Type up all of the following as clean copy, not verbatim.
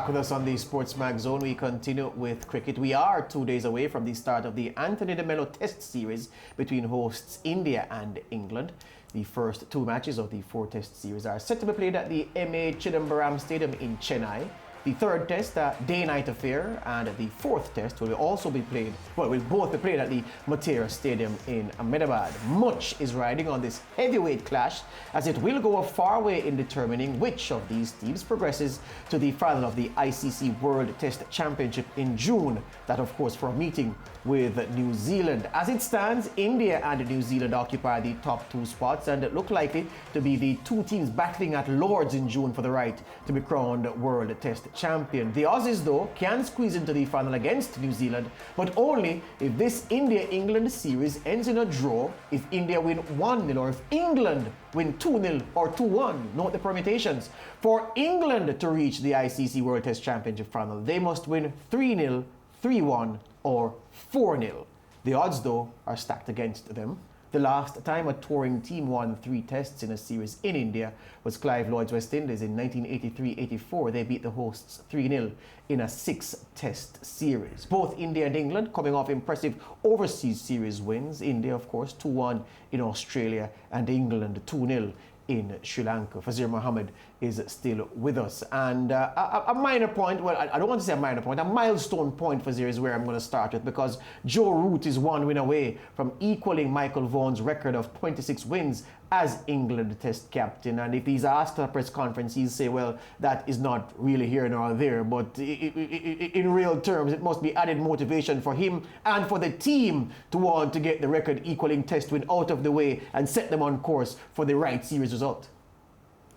Back with us on the SportsMax Zone. We continue with cricket. We are 2 days away from the start of the Anthony de Mello Test Series between hosts India and England. The first two matches of the 4-test series are set to be played at the M.A. Chidambaram Stadium in Chennai. The third test, day-night affair, and the fourth test will also be played, will both be played at the Motera Stadium in Ahmedabad. Much is riding on this heavyweight clash, as it will go a far way in determining which of these teams progresses to the final of the ICC World Test Championship in June. That, of course, for a meeting with New Zealand. As it stands, India and New Zealand occupy the top two spots and look likely to be the two teams battling at Lord's in June for the right to be crowned World Test champion. The Aussies, though, can squeeze into the final against New Zealand, but only if this India-England series ends in a draw, if India win 1-0 or if England win 2-0 or 2-1. Note the permutations. For England to reach the ICC World Test Championship final, they must win 3-0, 3-1 or 4-0. The odds, though, are stacked against them. The last time a touring team won 3 tests in a series in India was Clive Lloyd's West Indies in 1983-84. They beat the hosts 3-0 in a 6-test series. Both India and England coming off impressive overseas series wins. India, of course, 2-1 in Australia and England 2-0 in Sri Lanka. Fazeer Mohammed is still with us. And a minor point, well, I don't want to say a minor point, a milestone point, Fazeer, is where I'm going to start with, because Joe Root is 1 win away from equaling Michael Vaughan's record of 26 wins as England Test captain. And if he's asked at a press conference, he'll say, well, that is not really here nor there, but in real terms, it must be added motivation for him and for the team to want to get the record equaling Test win out of the way and set them on course for the right series result.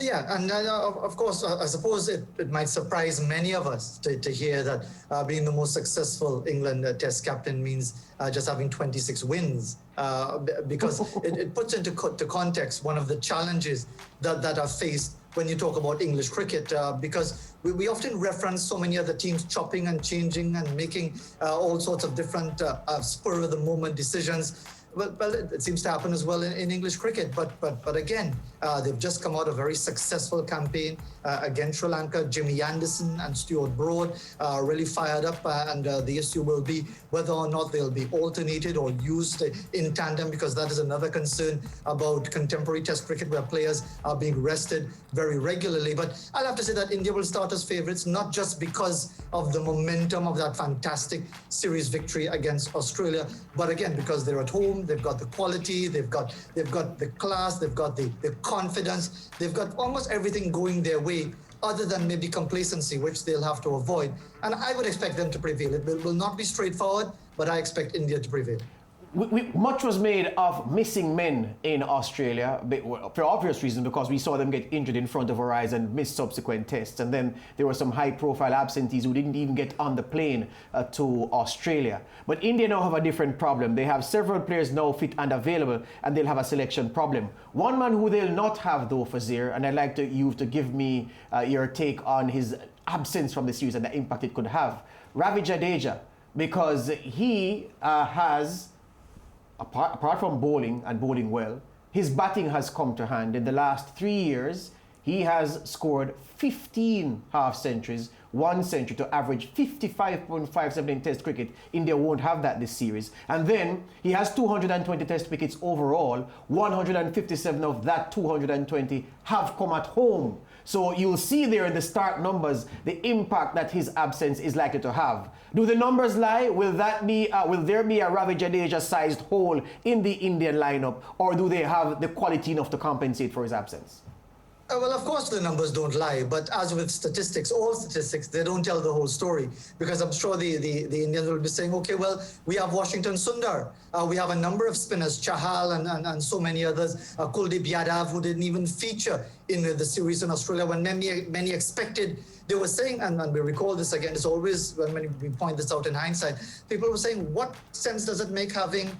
Yeah, and of course, I suppose it might surprise many of us to hear that being the most successful England Test captain means just having 26 wins, because it puts into context one of the challenges that are faced when you talk about English cricket, because we often reference so many other teams chopping and changing and making all sorts of different spur-of-the-moment decisions. Well, it seems to happen as well in English cricket. But again, they've just come out a very successful campaign against Sri Lanka. Jimmy Anderson and Stuart Broad really fired up, and the issue will be whether or not they'll be alternated or used in tandem, because that is another concern about contemporary Test cricket, where players are being rested very regularly. But I'll have to say that India will start as favourites, not just because of the momentum of that fantastic series victory against Australia, but again because they're at home. They've got the quality, they've got the class, they've got the confidence, they've got almost everything going their way, other than maybe complacency, which they'll have to avoid. And I would expect them to prevail. It will not be straightforward, but I expect India to prevail. Much was made of missing men in Australia, for obvious reasons, because we saw them get injured in front of our eyes and miss subsequent tests. And then there were some high-profile absentees who didn't even get on the plane to Australia. But India now have a different problem. They have several players now fit and available, and they'll have a selection problem. One man who they'll not have, though, Fazeer, and I'd like you to give me your take on his absence from the series and the impact it could have. Ravindra Jadeja, because he has... Apart from bowling and bowling well, his batting has come to hand. In the last 3 years, he has scored 15 half centuries, 1 century, to average 55.57 in Test cricket. India won't have that this series. And then he has 220 Test wickets overall. 157 of that 220 have come at home. So you'll see there in the start numbers the impact that his absence is likely to have. Do the numbers lie? Will there be a Ravindra Jadeja-sized hole in the Indian lineup, or do they have the quality enough to compensate for his absence? Well, of course the numbers don't lie, but as with statistics, all statistics, they don't tell the whole story, because I'm sure the Indians will be saying, okay, well, we have Washington Sundar, we have a number of spinners, Chahal and so many others, Kuldeep Yadav, who didn't even feature in the series in Australia when many expected. They were saying, and we recall this again, it's always when we point this out in hindsight, people were saying, what sense does it make having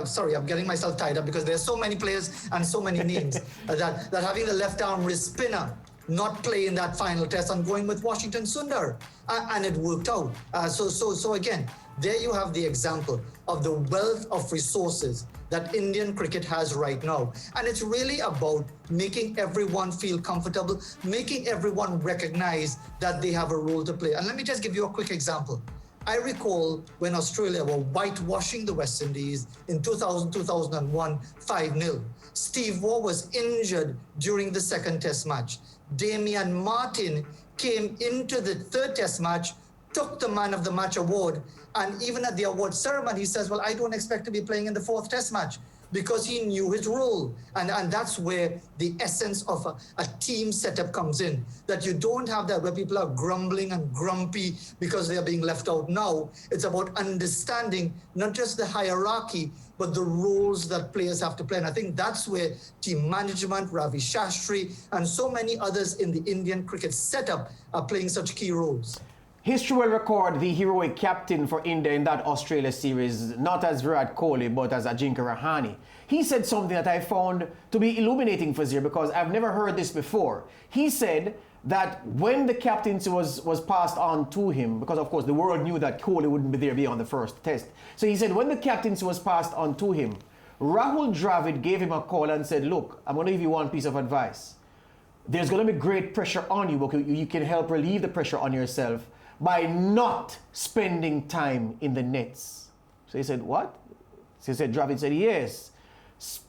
sorry, I'm getting myself tied up because there's so many players and so many names that having the left arm wrist spinner not play in that final test. I'm going with Washington Sundar, and it worked out. So again, there you have the example of the wealth of resources that Indian cricket has right now. And it's really about making everyone feel comfortable, making everyone recognize that they have a role to play. And let me just give you a quick example. I recall when Australia were whitewashing the West Indies in 2000, 2001, 5-0. Steve Waugh was injured during the second test match. Damian Martin came into the third test match, took the man of the match award, and even at the award ceremony, he says, well, I don't expect to be playing in the fourth test match, because he knew his role. And that's where the essence of a team setup comes in, that you don't have that where people are grumbling and grumpy because they are being left out. Now, it's about understanding not just the hierarchy, but the roles that players have to play. And I think that's where team management, Ravi Shastri, and so many others in the Indian cricket setup are playing such key roles. History will record the heroic captain for India in that Australia series, not as Virat Kohli, but as Ajinkya Rahane. He said something that I found to be illuminating, Fazeer, because I've never heard this before. He said that when the captaincy was passed on to him, because of course the world knew that Kohli wouldn't be there beyond the first test. So he said when the captaincy was passed on to him, Rahul Dravid gave him a call and said, look, I'm going to give you one piece of advice. There's going to be great pressure on you, but you can help relieve the pressure on yourself by not spending time in the nets. So he said, what? So he said, Dravid said, yes.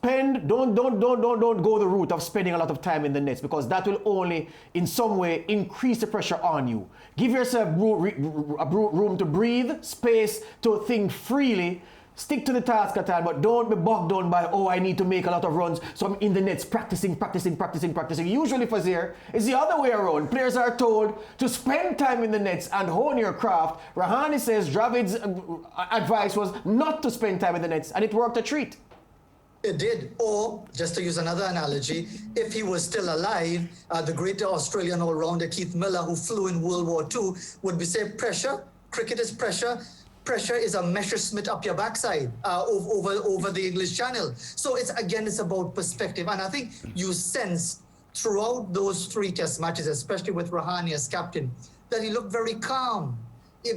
Don't go the route of spending a lot of time in the nets, because that will only in some way increase the pressure on you. Give yourself room to breathe, space to think freely. Stick to the task at hand, but don't be bogged down by, oh, I need to make a lot of runs, so I'm in the nets practicing. Usually, Fazeer, it's the other way around. Players are told to spend time in the nets and hone your craft. Rahane says Dravid's advice was not to spend time in the nets, and it worked a treat. It did. Or, just to use another analogy, if he was still alive, the great Australian all-rounder Keith Miller, who flew in World War II, would be say, pressure, cricket is pressure. Pressure is a Messerschmitt up your backside over the English Channel. So it's about perspective. And I think you sense throughout those 3 test matches, especially with Rahane as captain, that he looked very calm.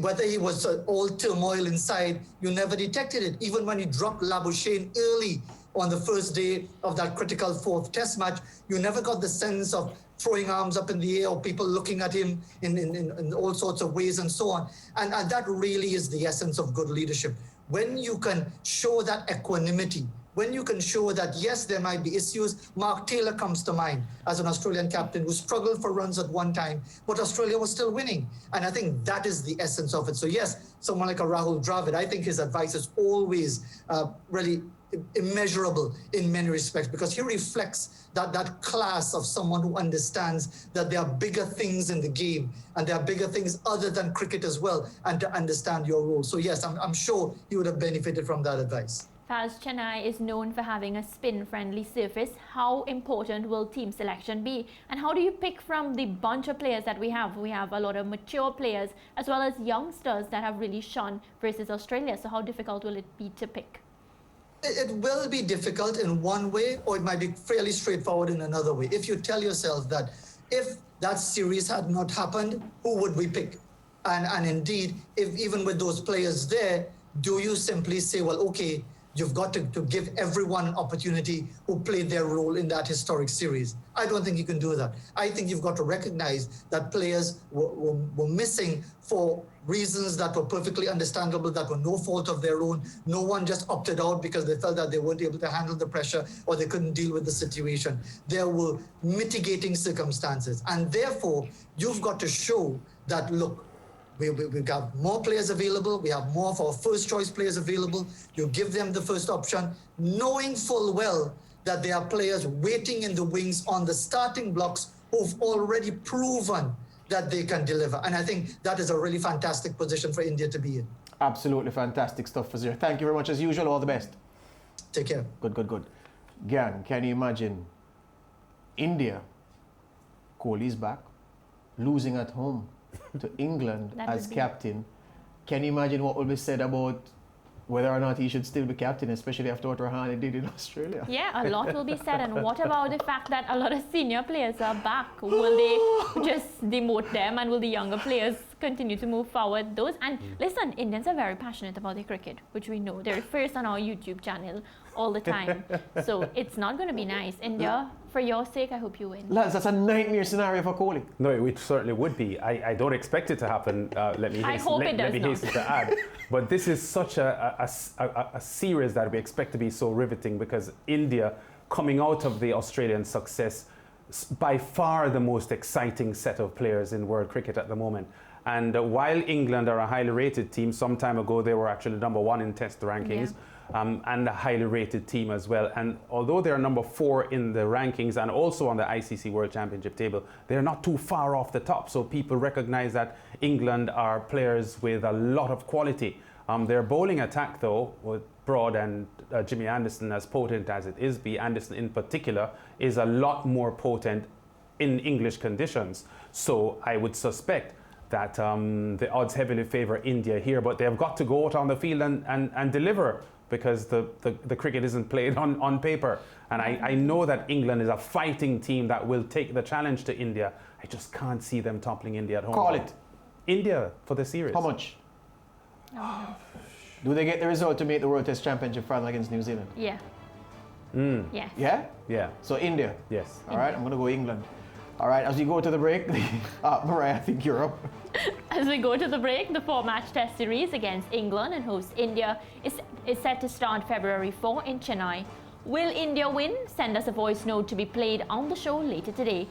Whether he was all turmoil inside, you never detected it. Even when he dropped Labuschagne early on the first day of that critical 4th test match, you never got the sense of throwing arms up in the air or people looking at him in all sorts of ways and so on. And that really is the essence of good leadership. When you can show that equanimity, when you can show that, yes, there might be issues. Mark Taylor comes to mind as an Australian captain who struggled for runs at one time, but Australia was still winning. And I think that is the essence of it. So yes, someone like a Rahul Dravid, I think his advice is always really immeasurable in many respects, because he reflects that class of someone who understands that there are bigger things in the game and there are bigger things other than cricket as well, and to understand your role. So yes, I'm sure he would have benefited from that advice. Faz, Chennai is known for having a spin-friendly surface. How important will team selection be? And how do you pick from the bunch of players that we have? We have a lot of mature players as well as youngsters that have really shone versus Australia. So how difficult will it be to pick? It will be difficult in one way, or it might be fairly straightforward in another way. If you tell yourself that if that series had not happened, who would we pick? And indeed, if even with those players there, do you simply say, well, okay, you've got to give everyone an opportunity who played their role in that historic series? I don't think you can do that. I think you've got to recognize that players were missing for reasons that were perfectly understandable, that were no fault of their own. No one just opted out because they felt that they weren't able to handle the pressure or they couldn't deal with the situation. There were mitigating circumstances. And therefore, you've got to show that, look, we've got more players available. We have more of our first choice players available. You give them the first option, knowing full well that there are players waiting in the wings on the starting blocks who've already proven that they can deliver. And I think that is a really fantastic position for India to be in. Absolutely fantastic stuff, Fazeer. Thank you very much as usual. All the best. Take care. Good. Gang, can you imagine India, Kohli's back, losing at home to England as captain? Can you imagine what will be said about whether or not he should still be captain, especially after what Rahane did in Australia. Yeah, a lot will be said. And what about the fact that a lot of senior players are back? Will they just demote them, and will the younger players continue to move forward? Those and listen, Indians are very passionate about their cricket, which we know. They're first on our YouTube channel all the time. So it's not going to be nice. India, for your sake, I hope you win. Lads, that's a nightmare scenario for Kohli. No, it certainly would be. I don't expect it to happen. Let me hasten to add. But this is such a series that we expect to be so riveting, because India, coming out of the Australian success, by far the most exciting set of players in world cricket at the moment. And while England are a highly rated team, some time ago they were actually number 1 in Test rankings. And a highly rated team as well. And although they're number 4 in the rankings and also on the ICC World Championship table, they're not too far off the top. So people recognize that England are players with a lot of quality. Their bowling attack, though, with Broad and Jimmy Anderson, as potent as it is, Anderson in particular, is a lot more potent in English conditions. So I would suspect that the odds heavily favor India here, but they've got to go out on the field and deliver, because the cricket isn't played on paper. And I know that England is a fighting team that will take the challenge to India. I just can't see them toppling India at home. Call it. India for the series. How much? Do they get the result to make the World Test Championship final against New Zealand? Yeah. Yes. Yeah? Yeah. So India? Yes. All right, I'm going to go England. All right, as we go to the break, Mariah, I think you're up. As we go to the break, the 4-match test series against England and host India is set to start February 4 in Chennai. Will India win? Send us a voice note to be played on the show later today.